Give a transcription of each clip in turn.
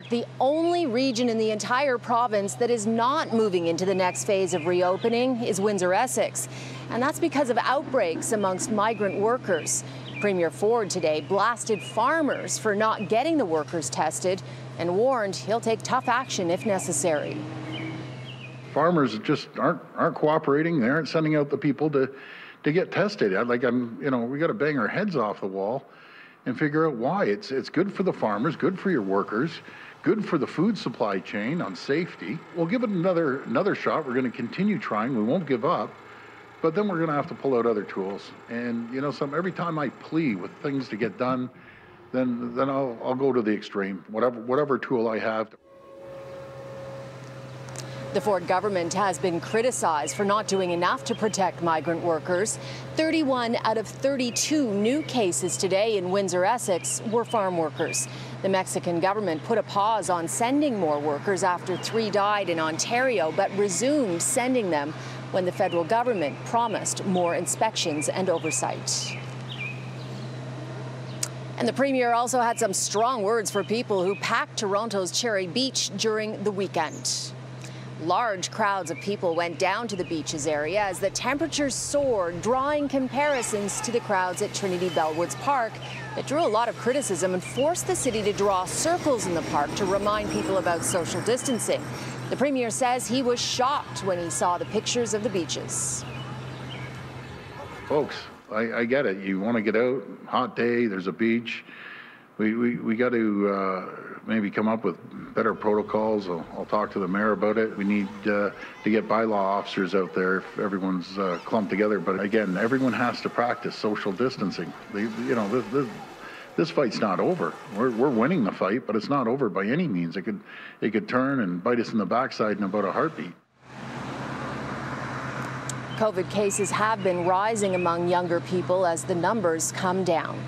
The only region in the entire province that is not moving into the next phase of reopening is Windsor-Essex. And that's because of outbreaks amongst migrant workers. Premier Ford today blasted farmers for not getting the workers tested and warned he'll take tough action if necessary. Farmers just aren't cooperating. They aren't sending out the people to get tested. We got to bang our heads off the wall and figure out why. It's good for the farmers, good for your workers, good for the food supply chain on safety. We'll give it another shot. We're going to continue trying. We won't give up. But then we're going to have to pull out other tools. And every time I plea with things to get done, then I'll go to the extreme. Whatever tool I have. The Ford government has been criticized for not doing enough to protect migrant workers. 31 out of 32 new cases today in Windsor-Essex were farm workers. The Mexican government put a pause on sending more workers after 3 died in Ontario, but resumed sending them when the federal government promised more inspections and oversight. And the Premier also had some strong words for people who packed Toronto's Cherry Beach during the weekend. Large crowds of people went down to the beaches area as the temperatures soared, drawing comparisons to the crowds at Trinity Bellwoods Park that drew a lot of criticism and forced the city to draw circles in the park to remind people about social distancing. The Premier says he was shocked when he saw the pictures of the beaches. Folks, I get it. You want to get out, hot day, there's a beach. We got to maybe come up with better protocols. I'll talk to the mayor about it. We need to get bylaw officers out there if everyone's clumped together. But again, everyone has to practice social distancing. This fight's not over. We're winning the fight, but it's not over by any means. It could turn and bite us in the backside in about a heartbeat. COVID cases have been rising among younger people as the numbers come down.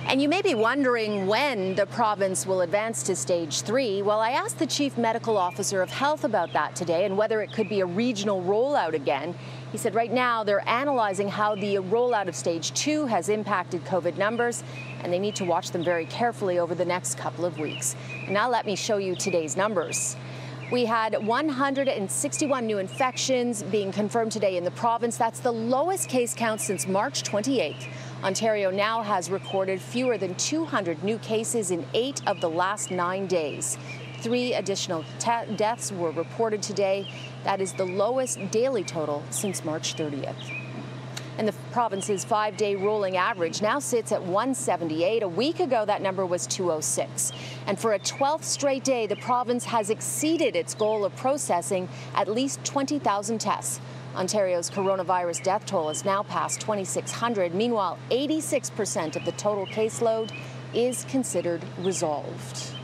And you may be wondering when the province will advance to stage 3. Well, I asked the Chief Medical Officer of Health about that today and whether it could be a regional rollout again. He said right now they're analyzing how the rollout of stage 2 has impacted COVID numbers, and they need to watch them very carefully over the next couple of weeks. Now let me show you today's numbers. We had 161 new infections being confirmed today in the province. That's the lowest case count since March 28th. Ontario now has recorded fewer than 200 new cases in 8 of the last 9 days. 3 additional deaths were reported today. That is the lowest daily total since March 30th. And the province's 5-day rolling average now sits at 178. A week ago, that number was 206. And for a 12th straight day, the province has exceeded its goal of processing at least 20,000 tests. Ontario's coronavirus death toll has now passed 2,600. Meanwhile, 86% of the total caseload is considered resolved.